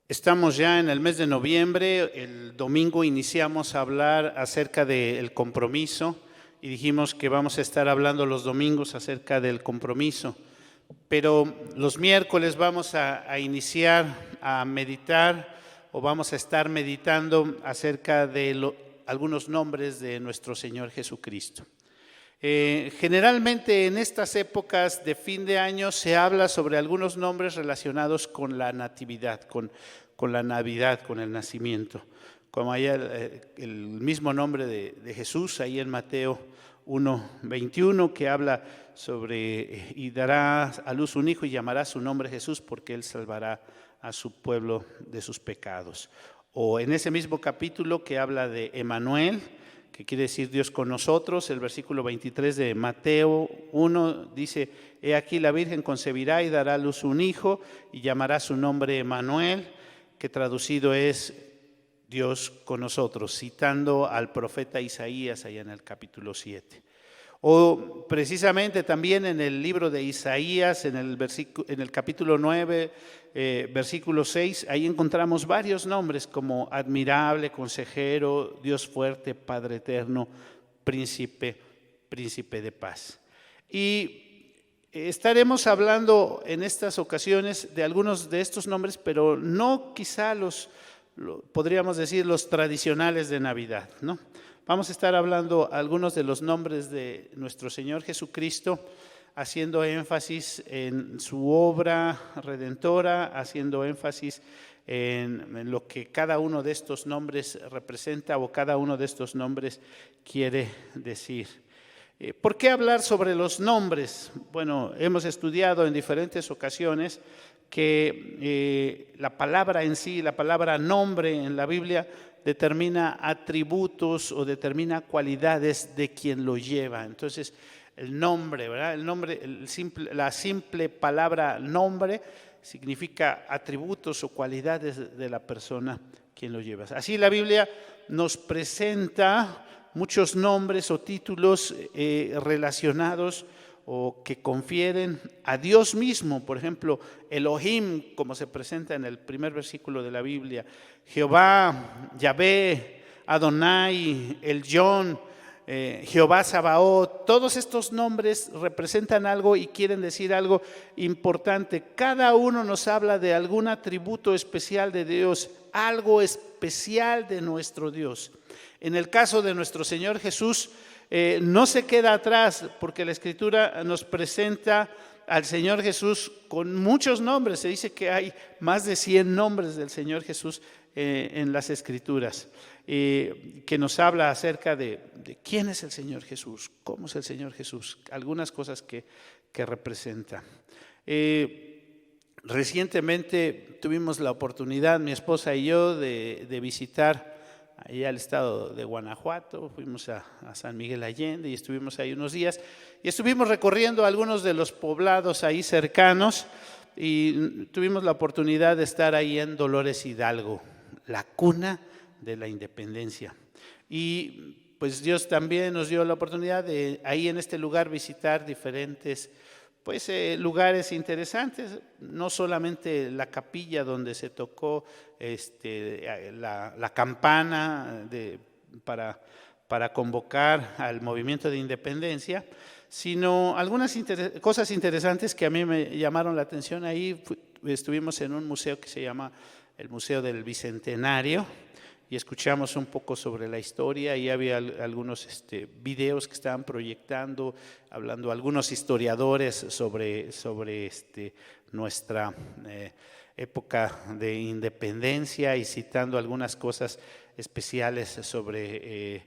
Estamos ya en el mes de noviembre, el domingo iniciamos a hablar acerca del compromiso y dijimos que vamos a estar hablando los domingos acerca del compromiso, pero los miércoles vamos a iniciar a meditar o vamos a estar meditando acerca de algunos nombres de nuestro Señor Jesucristo. Generalmente en estas épocas de fin de año se habla sobre algunos nombres relacionados con la natividad, con la Navidad, con el nacimiento. Como hay el mismo nombre de Jesús, ahí en Mateo 1:21, que habla sobre y dará a luz un hijo y llamará su nombre Jesús porque él salvará a su pueblo de sus pecados. O en ese mismo capítulo que habla de Emmanuel, que quiere decir Dios con nosotros, el versículo 23 de Mateo 1 dice: he aquí la Virgen concebirá y dará a luz un hijo y llamará su nombre Emmanuel, que traducido es Dios con nosotros, citando al profeta Isaías allá en el capítulo 7. O precisamente también en el libro de Isaías, en el capítulo 9, versículo 6, ahí encontramos varios nombres como admirable, consejero, Dios fuerte, Padre eterno, príncipe de paz. Y estaremos hablando en estas ocasiones de algunos de estos nombres, pero no quizá podríamos decir los tradicionales de Navidad, ¿no? Vamos a estar hablando algunos de los nombres de nuestro Señor Jesucristo, haciendo énfasis en su obra redentora, haciendo énfasis en lo que cada uno de estos nombres representa o cada uno de estos nombres quiere decir. ¿Por qué hablar sobre los nombres? Bueno, hemos estudiado en diferentes ocasiones que la palabra en sí, la palabra nombre en la Biblia, determina atributos o determina cualidades de quien lo lleva. Entonces, el nombre, ¿verdad? El nombre, la simple palabra nombre significa atributos o cualidades de la persona quien lo lleva. Así la Biblia nos presenta muchos nombres o títulos relacionados o que confieren a Dios mismo. Por ejemplo, Elohim, como se presenta en el primer versículo de la Biblia, Jehová, Yahvé, Adonai, Elyon, Jehová Sabaoth. Todos estos nombres representan algo y quieren decir algo importante. Cada uno nos habla de algún atributo especial de Dios, algo especial de nuestro Dios. En el caso de nuestro Señor Jesús, no se queda atrás, porque la Escritura nos presenta al Señor Jesús con muchos nombres. Se dice que hay más de 100 nombres del Señor Jesús en las Escrituras, que nos habla acerca de quién es el Señor Jesús, cómo es el Señor Jesús, algunas cosas que representa. Recientemente tuvimos la oportunidad, mi esposa y yo, de visitar allá al estado de Guanajuato. Fuimos a San Miguel Allende y estuvimos ahí unos días y estuvimos recorriendo algunos de los poblados ahí cercanos y tuvimos la oportunidad de estar ahí en Dolores Hidalgo, la cuna de la independencia. Y pues Dios también nos dio la oportunidad de ahí en este lugar visitar diferentes lugares interesantes, no solamente la capilla donde se tocó la campana para convocar al movimiento de independencia, sino algunas cosas interesantes que a mí me llamaron la atención. Ahí estuvimos en un museo que se llama el Museo del Bicentenario y escuchamos un poco sobre la historia, y había algunos videos que estaban proyectando, hablando algunos historiadores sobre nuestra época de independencia y citando algunas cosas especiales sobre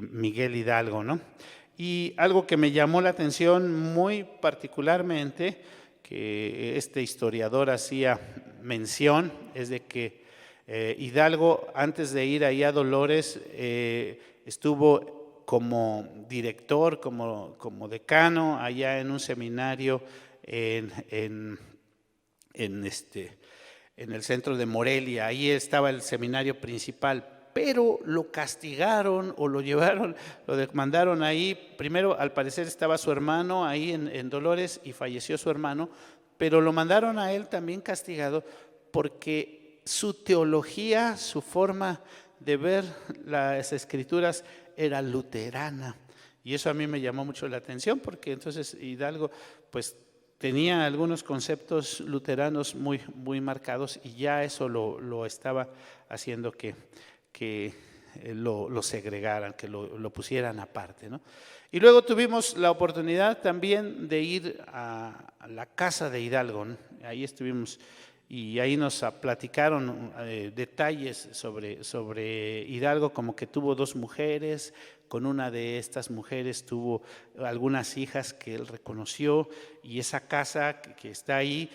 Miguel Hidalgo, ¿no? Y algo que me llamó la atención muy particularmente, que este historiador hacía mención, es de que Hidalgo, antes de ir ahí a Dolores, estuvo como director, como decano allá en un seminario en el centro de Morelia. Ahí estaba el seminario principal, pero lo castigaron o lo llevaron, lo mandaron ahí. Primero, al parecer, estaba su hermano ahí en Dolores y falleció su hermano, pero lo mandaron a él también castigado porque su teología, su forma de ver las Escrituras era luterana. Y eso a mí me llamó mucho la atención, porque entonces Hidalgo pues tenía algunos conceptos luteranos muy, muy marcados, y ya eso lo estaba haciendo que lo segregaran, que lo pusieran aparte, ¿no? Y luego tuvimos la oportunidad también de ir a la casa de Hidalgo, ¿no? Ahí estuvimos y ahí nos platicaron detalles sobre Hidalgo, como que tuvo 2 mujeres, con una de estas mujeres tuvo algunas hijas que él reconoció, y esa casa que está ahí,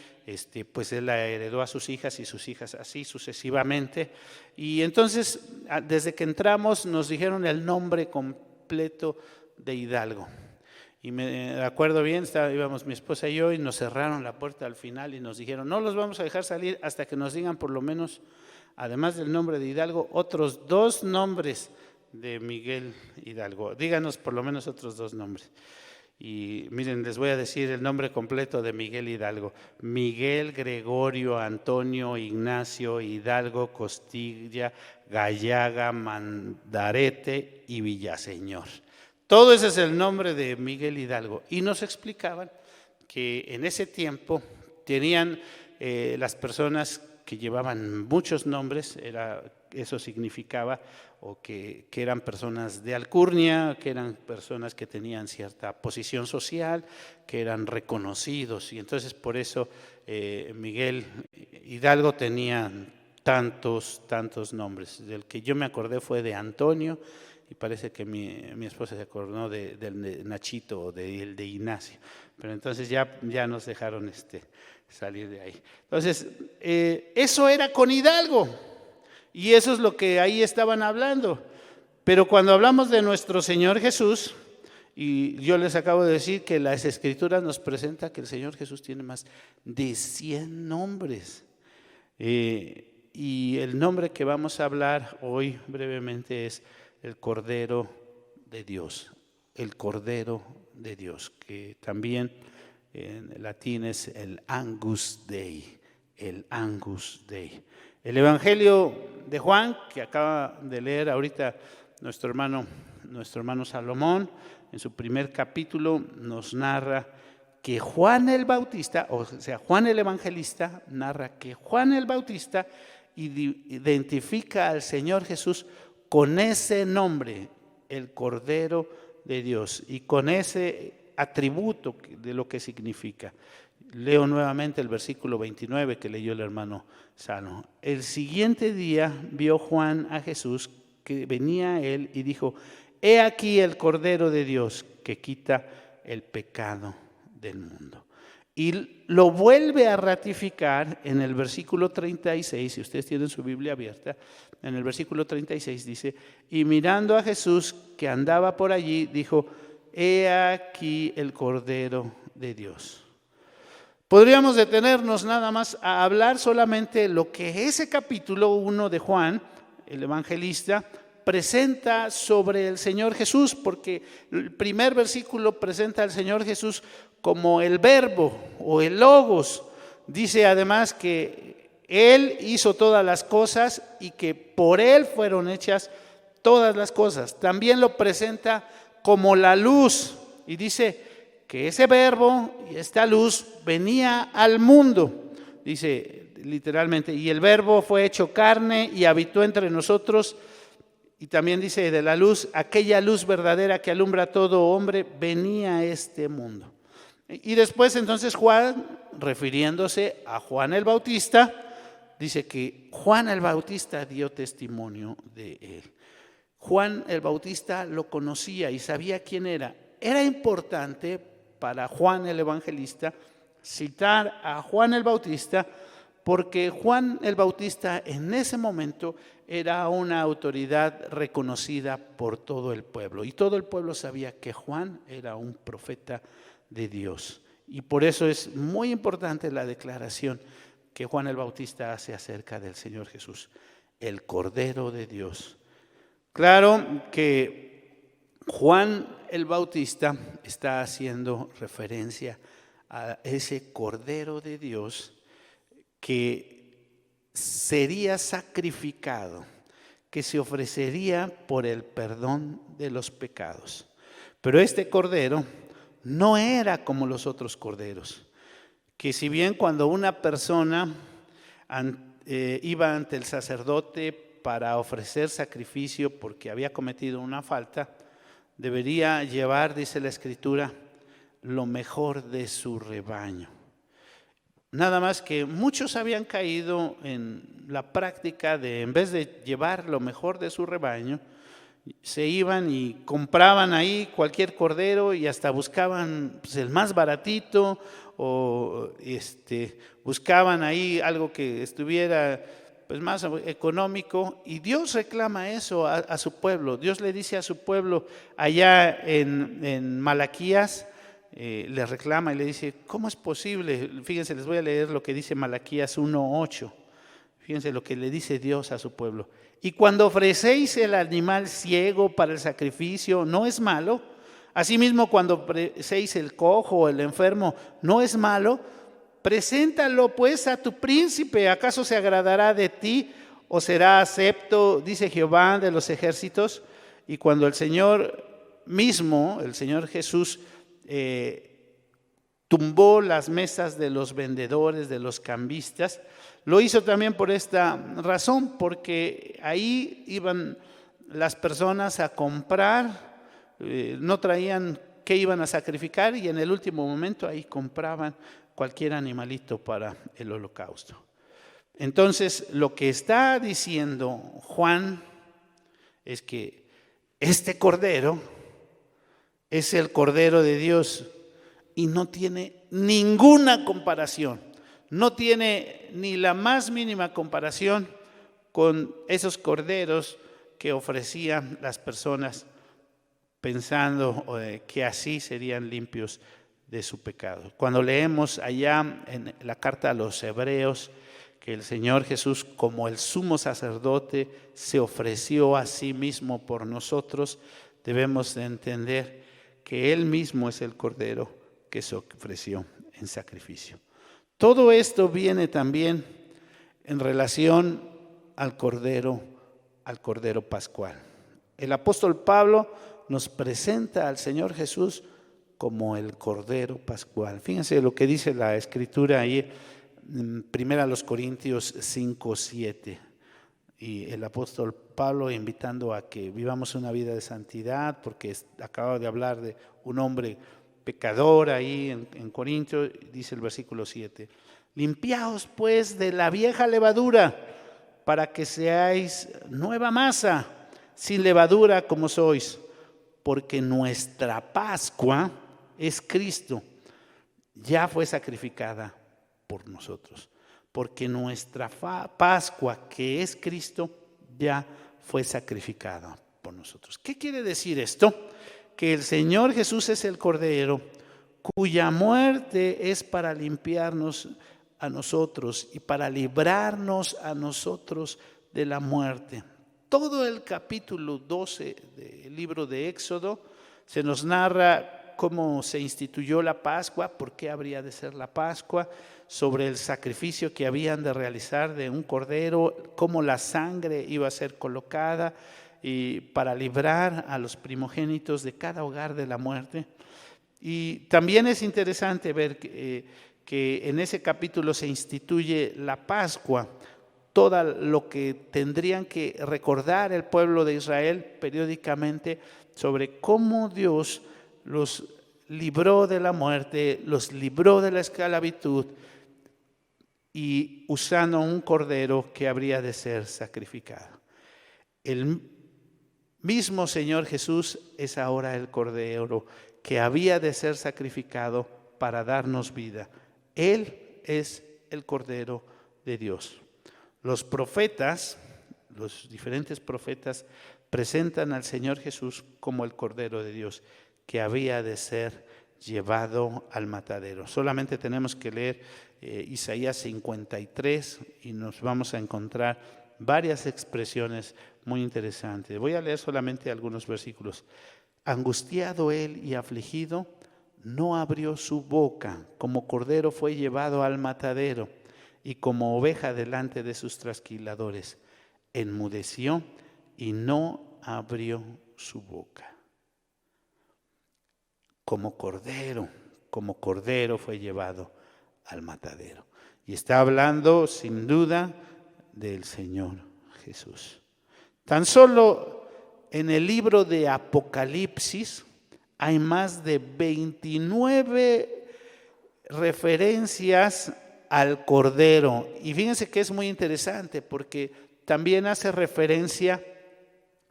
pues él la heredó a sus hijas y sus hijas así sucesivamente. Y entonces, desde que entramos nos dijeron el nombre completo de Hidalgo. Y me acuerdo bien, íbamos mi esposa y yo, y nos cerraron la puerta al final y nos dijeron: no los vamos a dejar salir hasta que nos digan por lo menos, además del nombre de Hidalgo, otros 2 nombres de Miguel Hidalgo. Díganos por lo menos otros 2 nombres. Y miren, les voy a decir el nombre completo de Miguel Hidalgo: Miguel Gregorio Antonio Ignacio Hidalgo Costilla Gallaga Mandarete y Villaseñor. Todo ese es el nombre de Miguel Hidalgo. Y nos explicaban que en ese tiempo tenían las personas que llevaban muchos nombres, eso significaba o que eran personas de alcurnia, que eran personas que tenían cierta posición social, que eran reconocidos. Y entonces por eso Miguel Hidalgo tenía tantos nombres. Del que yo me acordé fue de Antonio, y parece que mi esposa se acordó del Nachito o de Ignacio. Pero entonces ya nos dejaron salir de ahí. Entonces, eso era con Hidalgo, y eso es lo que ahí estaban hablando. Pero cuando hablamos de nuestro Señor Jesús, y yo les acabo de decir que las Escrituras nos presentan que el Señor Jesús tiene más de 100 nombres. Y el nombre que vamos a hablar hoy brevemente es el Cordero de Dios, el Cordero de Dios, que también en latín es el Agnus Dei, el Agnus Dei. El Evangelio de Juan, que acaba de leer ahorita nuestro hermano Salomón, en su primer capítulo nos narra que Juan el Bautista, o sea, Juan el Evangelista, narra que Juan el Bautista identifica al Señor Jesús con ese nombre, el Cordero de Dios, y con ese atributo de lo que significa. Leo nuevamente el versículo 29 que leyó el hermano Sano. El siguiente día vio Juan a Jesús que venía a él y dijo: he aquí el Cordero de Dios que quita el pecado del mundo. Y lo vuelve a ratificar en el versículo 36, si ustedes tienen su Biblia abierta, en el versículo 36 dice: y mirando a Jesús que andaba por allí, dijo: he aquí el Cordero de Dios. Podríamos detenernos nada más a hablar solamente lo que ese capítulo 1 de Juan, el evangelista, presenta sobre el Señor Jesús, porque el primer versículo presenta al Señor Jesús como el verbo o el logos. Dice además que Él hizo todas las cosas y que por Él fueron hechas todas las cosas. También lo presenta como la luz, y dice que ese verbo y esta luz venía al mundo. Dice literalmente: y el verbo fue hecho carne y habitó entre nosotros. Y también dice de la luz, aquella luz verdadera que alumbra a todo hombre, venía a este mundo. Y después entonces Juan, refiriéndose a Juan el Bautista, dice que Juan el Bautista dio testimonio de él. Juan el Bautista lo conocía y sabía quién era. Era importante para Juan el Evangelista citar a Juan el Bautista, porque Juan el Bautista en ese momento era una autoridad reconocida por todo el pueblo, y todo el pueblo sabía que Juan era un profeta de Dios. Y por eso es muy importante la declaración que Juan el Bautista hace acerca del Señor Jesús, el Cordero de Dios. Claro que Juan el Bautista está haciendo referencia a ese Cordero de Dios que sería sacrificado, que se ofrecería por el perdón de los pecados. Pero este cordero no era como los otros corderos, que si bien cuando una persona iba ante el sacerdote para ofrecer sacrificio porque había cometido una falta, debería llevar, dice la Escritura, lo mejor de su rebaño. Nada más que muchos habían caído en la práctica de, en vez de llevar lo mejor de su rebaño, se iban y compraban ahí cualquier cordero y hasta buscaban pues, el más baratito o buscaban ahí algo que estuviera pues, más económico. Y Dios reclama eso a su pueblo. Dios le dice a su pueblo allá en Malaquías, le reclama y le dice, ¿cómo es posible? Fíjense, les voy a leer lo que dice Malaquías 1:8. Fíjense lo que le dice Dios a su pueblo. Y cuando ofrecéis el animal ciego para el sacrificio, ¿no es malo? Asimismo, cuando ofrecéis el cojo o el enfermo, ¿no es malo? Preséntalo pues a tu príncipe, ¿acaso se agradará de ti o será acepto? Dice Jehová de los ejércitos. Y cuando el Señor mismo, el Señor Jesús, tumbó las mesas de los vendedores, de los cambistas, lo hizo también por esta razón, porque ahí iban las personas a comprar, no traían qué iban a sacrificar y en el último momento ahí compraban cualquier animalito para el holocausto. Entonces, lo que está diciendo Juan es que este cordero es el Cordero de Dios y no tiene ninguna comparación, no tiene ni la más mínima comparación con esos corderos que ofrecían las personas pensando que así serían limpios de su pecado. Cuando leemos allá en la carta a los Hebreos que el Señor Jesús, como el sumo sacerdote, se ofreció a sí mismo por nosotros, debemos de entender que Él mismo es el Cordero que se ofreció en sacrificio. Todo esto viene también en relación al Cordero Pascual. El apóstol Pablo nos presenta al Señor Jesús como el Cordero Pascual. Fíjense lo que dice la Escritura ahí en 1 Corintios 5:7. Y el apóstol Pablo invitando a que vivamos una vida de santidad, porque acaba de hablar de un hombre pecador ahí en Corintios, dice el versículo 7. Limpiaos pues de la vieja levadura, para que seáis nueva masa, sin levadura como sois, porque nuestra Pascua es Cristo, ya fue sacrificada por nosotros. Porque nuestra Pascua, que es Cristo, ya fue sacrificada por nosotros. ¿Qué quiere decir esto? Que el Señor Jesús es el Cordero, cuya muerte es para limpiarnos a nosotros y para librarnos a nosotros de la muerte. Todo el capítulo 12 del libro de Éxodo se nos narra cómo se instituyó la Pascua, por qué habría de ser la Pascua, sobre el sacrificio que habían de realizar de un cordero, cómo la sangre iba a ser colocada y para librar a los primogénitos de cada hogar de la muerte. Y también es interesante ver que en ese capítulo se instituye la Pascua, todo lo que tendrían que recordar el pueblo de Israel periódicamente sobre cómo Dios los libró de la muerte, los libró de la esclavitud y usando un cordero que habría de ser sacrificado. El mismo Señor Jesús es ahora el cordero que había de ser sacrificado para darnos vida. Él es el Cordero de Dios. Los profetas, los diferentes profetas, presentan al Señor Jesús como el Cordero de Dios que había de ser llevado al matadero. Solamente tenemos que leer Isaías 53 y nos vamos a encontrar varias expresiones muy interesantes. Voy a leer solamente algunos versículos. Angustiado él y afligido, no abrió su boca, como cordero fue llevado al matadero, y como oveja delante de sus trasquiladores, enmudeció y no abrió su boca. Como cordero fue llevado al matadero. Y está hablando sin duda del Señor Jesús. Tan solo en el libro de Apocalipsis hay más de 29 referencias al Cordero. Y fíjense que es muy interesante porque también hace referencia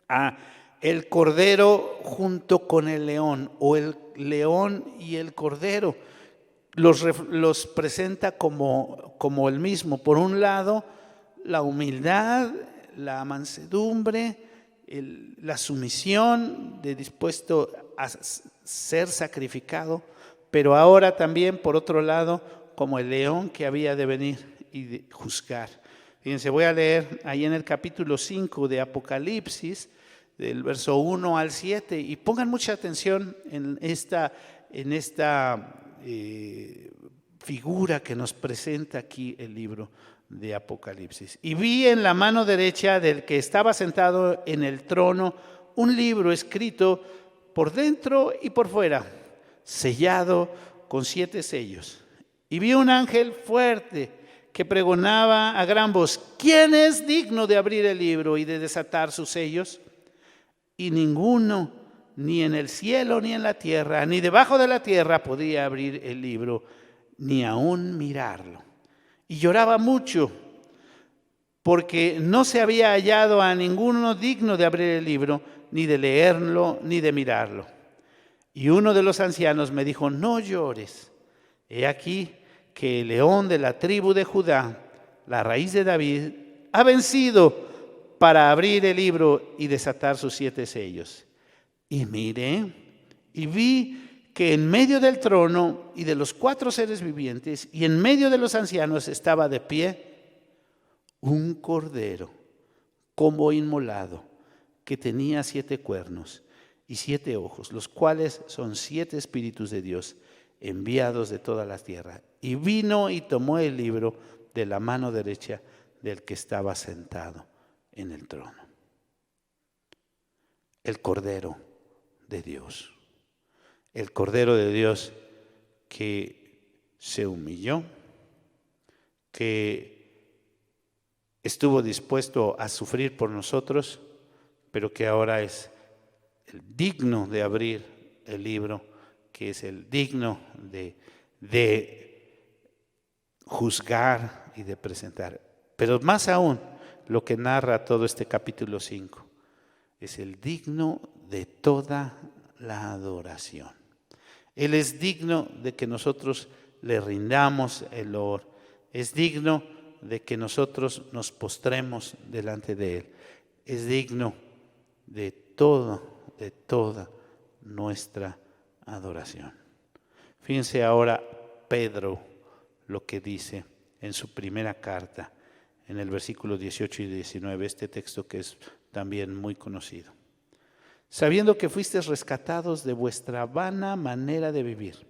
a el Cordero junto con el león, o el león y el Cordero. Los presenta como el mismo. Por un lado, la humildad, la mansedumbre, la sumisión, de dispuesto a ser sacrificado, pero ahora también, por otro lado, como el león que había de venir y de juzgar. Fíjense, voy a leer ahí en el capítulo 5 de Apocalipsis, del verso 1 al 7, y pongan mucha atención en esta figura que nos presenta aquí el libro de Apocalipsis. Y vi en la mano derecha del que estaba sentado en el trono un libro escrito por dentro y por fuera, sellado con 7 sellos. Y vi un ángel fuerte que pregonaba a gran voz: ¿quién es digno de abrir el libro y de desatar sus sellos? Y ninguno, ni en el cielo, ni en la tierra, ni debajo de la tierra, podía abrir el libro, ni aún mirarlo. Y lloraba mucho, porque no se había hallado a ninguno digno de abrir el libro, ni de leerlo, ni de mirarlo. Y uno de los ancianos me dijo: no llores. He aquí que el león de la tribu de Judá, la raíz de David, ha vencido para abrir el libro y desatar sus 7 sellos. Y miré y vi que en medio del trono y de los 4 seres vivientes y en medio de los ancianos estaba de pie un cordero como inmolado, que tenía 7 cuernos y 7 ojos, los cuales son 7 espíritus de Dios enviados de toda la tierra. Y vino y tomó el libro de la mano derecha del que estaba sentado en el trono. El Cordero de Dios. El Cordero de Dios que se humilló, que estuvo dispuesto a sufrir por nosotros, pero que ahora es el digno de abrir el libro, que es el digno de juzgar y de presentar. Pero más aún, lo que narra todo este capítulo 5, es el digno de toda la adoración. Él es digno de que nosotros le rindamos el loor. Es digno de que nosotros nos postremos delante de Él. Es digno de toda nuestra adoración. Fíjense ahora Pedro lo que dice en su primera carta, en el versículo 18 y 19, este texto que es también muy conocido. Sabiendo que fuisteis rescatados de vuestra vana manera de vivir,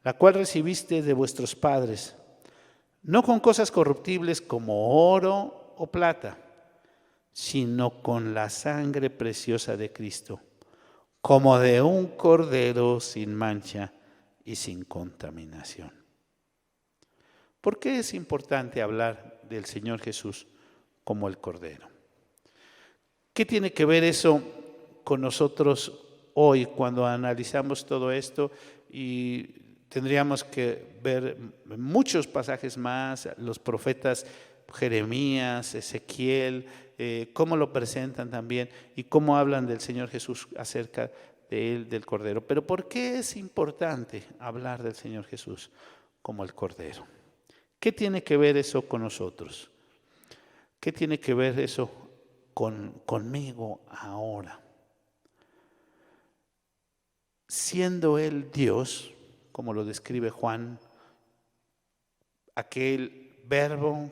la cual recibiste de vuestros padres, no con cosas corruptibles como oro o plata, sino con la sangre preciosa de Cristo, como de un cordero sin mancha y sin contaminación. ¿Por qué es importante hablar del Señor Jesús como el Cordero? ¿Qué tiene que ver eso con nosotros hoy cuando analizamos todo esto? Y tendríamos que ver muchos pasajes más, los profetas Jeremías, Ezequiel, cómo lo presentan también y cómo hablan del Señor Jesús acerca de Él, del Cordero. Pero ¿por qué es importante hablar del Señor Jesús como el Cordero? ¿Qué tiene que ver eso con nosotros? ¿Qué tiene que ver eso conmigo ahora? Siendo Él Dios, como lo describe Juan, aquel verbo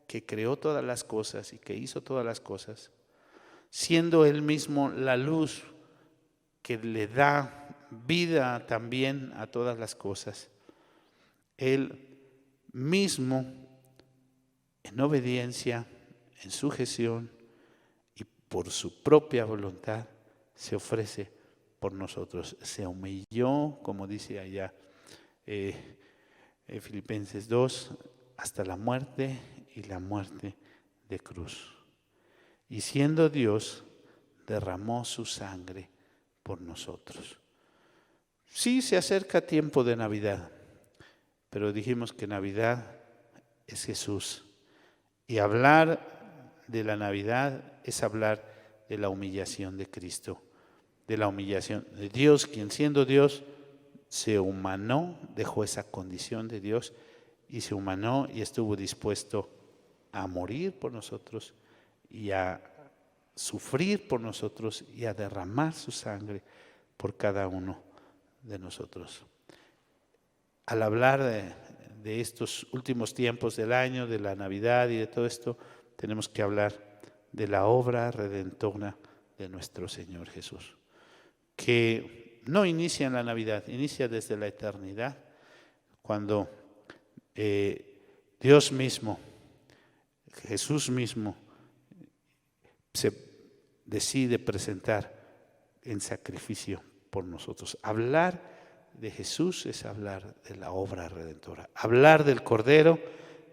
que creó todas las cosas y que hizo todas las cosas, siendo Él mismo la luz que le da vida también a todas las cosas, Él mismo en obediencia, en sujeción y por su propia voluntad se ofrece por nosotros. Se humilló, como dice allá Filipenses 2, hasta la muerte y la muerte de cruz. Y siendo Dios, derramó su sangre por nosotros. Sí, se acerca tiempo de Navidad, pero dijimos que Navidad es Jesús. Y hablar de la Navidad es hablar de la humillación de Cristo, de la humillación de Dios, quien siendo Dios se humanó, dejó esa condición de Dios y se humanó y estuvo dispuesto a morir por nosotros y a sufrir por nosotros y a derramar su sangre por cada uno de nosotros. Al hablar de estos últimos tiempos del año, de la Navidad y de todo esto, tenemos que hablar de la obra redentora de nuestro Señor Jesús, que no inicia en la Navidad, inicia desde la eternidad, cuando Dios mismo, Jesús mismo, se decide presentar en sacrificio por nosotros. Hablar de Jesús es hablar de la obra redentora. Hablar del Cordero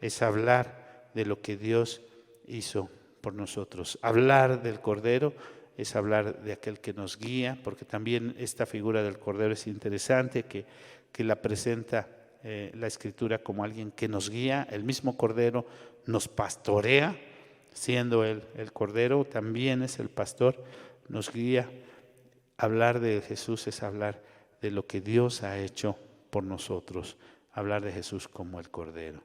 es hablar de lo que Dios hizo por nosotros. Hablar del Cordero es hablar de aquel que nos guía, porque también esta figura del Cordero es interesante, que la presenta la Escritura como alguien que nos guía. El mismo Cordero nos pastorea, siendo Él el Cordero, también es el pastor, nos guía. Hablar de Jesús es hablar de lo que Dios ha hecho por nosotros, hablar de Jesús como el Cordero.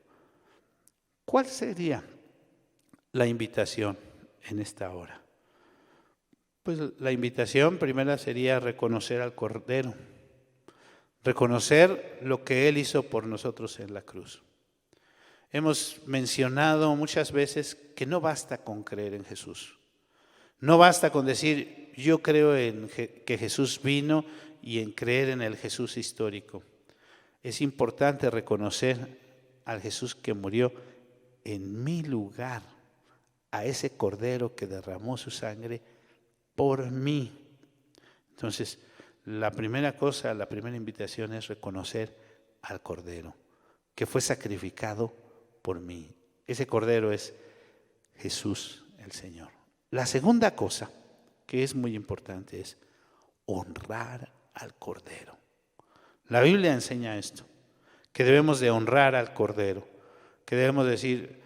¿Cuál sería la invitación en esta hora? Pues la invitación primera sería reconocer al Cordero, reconocer lo que Él hizo por nosotros en la cruz. Hemos mencionado muchas veces que no basta con creer en Jesús. No basta con decir, yo creo en que Jesús vino y en creer en el Jesús histórico. Es importante reconocer al Jesús que murió en mi lugar, a ese Cordero que derramó su sangre por mí. Entonces, la primera cosa, la primera invitación es reconocer al Cordero, que fue sacrificado por mí. Ese Cordero es Jesús el Señor. La segunda cosa, que es muy importante, es honrar al Cordero. La Biblia enseña esto, que debemos de honrar al Cordero, que debemos decir,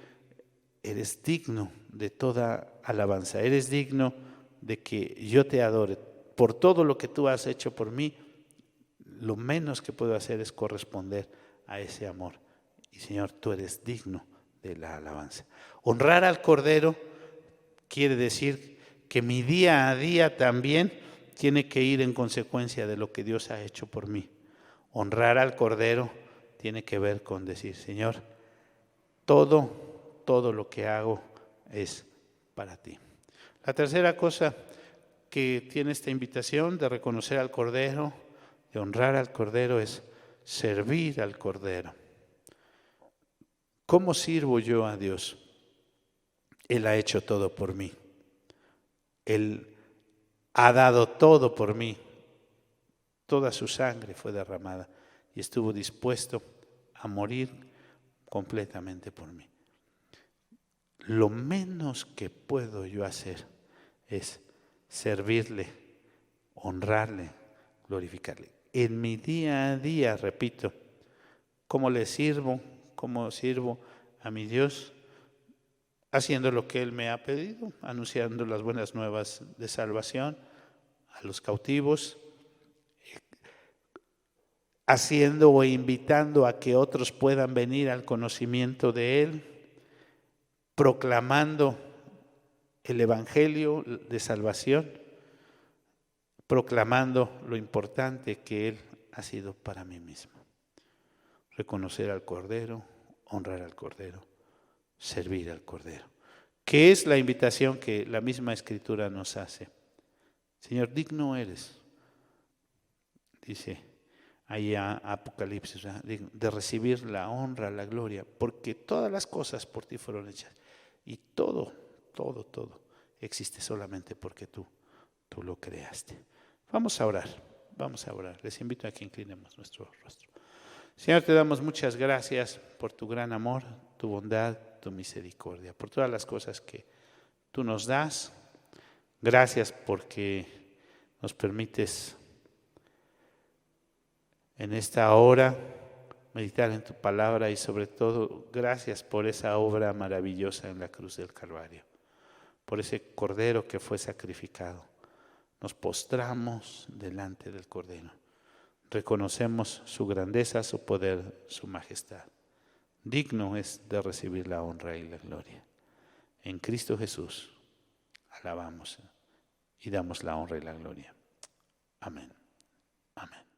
eres digno de toda alabanza, eres digno de que yo te adore. Por todo lo que tú has hecho por mí, lo menos que puedo hacer es corresponder a ese amor. Y Señor, tú eres digno de la alabanza. Honrar al Cordero quiere decir que mi día a día también tiene que ir en consecuencia de lo que Dios ha hecho por mí. Honrar al Cordero tiene que ver con decir, Señor, todo lo que hago es para ti. La tercera cosa que tiene esta invitación de reconocer al Cordero, de honrar al Cordero, es servir al Cordero. ¿Cómo sirvo yo a Dios? Él ha hecho todo por mí. Él ha dado todo por mí. Toda su sangre fue derramada y estuvo dispuesto a morir completamente por mí. Lo menos que puedo yo hacer es servirle, honrarle, glorificarle. En mi día a día, repito, ¿cómo le sirvo? ¿Cómo sirvo a mi Dios? Haciendo lo que Él me ha pedido, anunciando las buenas nuevas de salvación a los cautivos, haciendo o invitando a que otros puedan venir al conocimiento de Él, proclamando el Evangelio de salvación, proclamando lo importante que Él ha sido para mí mismo. Reconocer al Cordero, honrar al Cordero, servir al Cordero. ¿Qué es la invitación que la misma Escritura nos hace? Señor, digno eres, dice ahí a Apocalipsis, ¿verdad? De recibir la honra, la gloria, porque todas las cosas por ti fueron hechas. Y todo existe solamente porque tú lo creaste. Vamos a orar. Les invito a que inclinemos nuestro rostro. Señor, te damos muchas gracias por tu gran amor, tu bondad, tu misericordia, por todas las cosas que tú nos das. Gracias porque nos permites en esta hora meditar en tu palabra y sobre todo gracias por esa obra maravillosa en la cruz del Calvario, por ese cordero que fue sacrificado. Nos postramos delante del cordero. Reconocemos su grandeza, su poder, su majestad. Digno es de recibir la honra y la gloria. En Cristo Jesús alabamos y damos la honra y la gloria. Amén. Amén.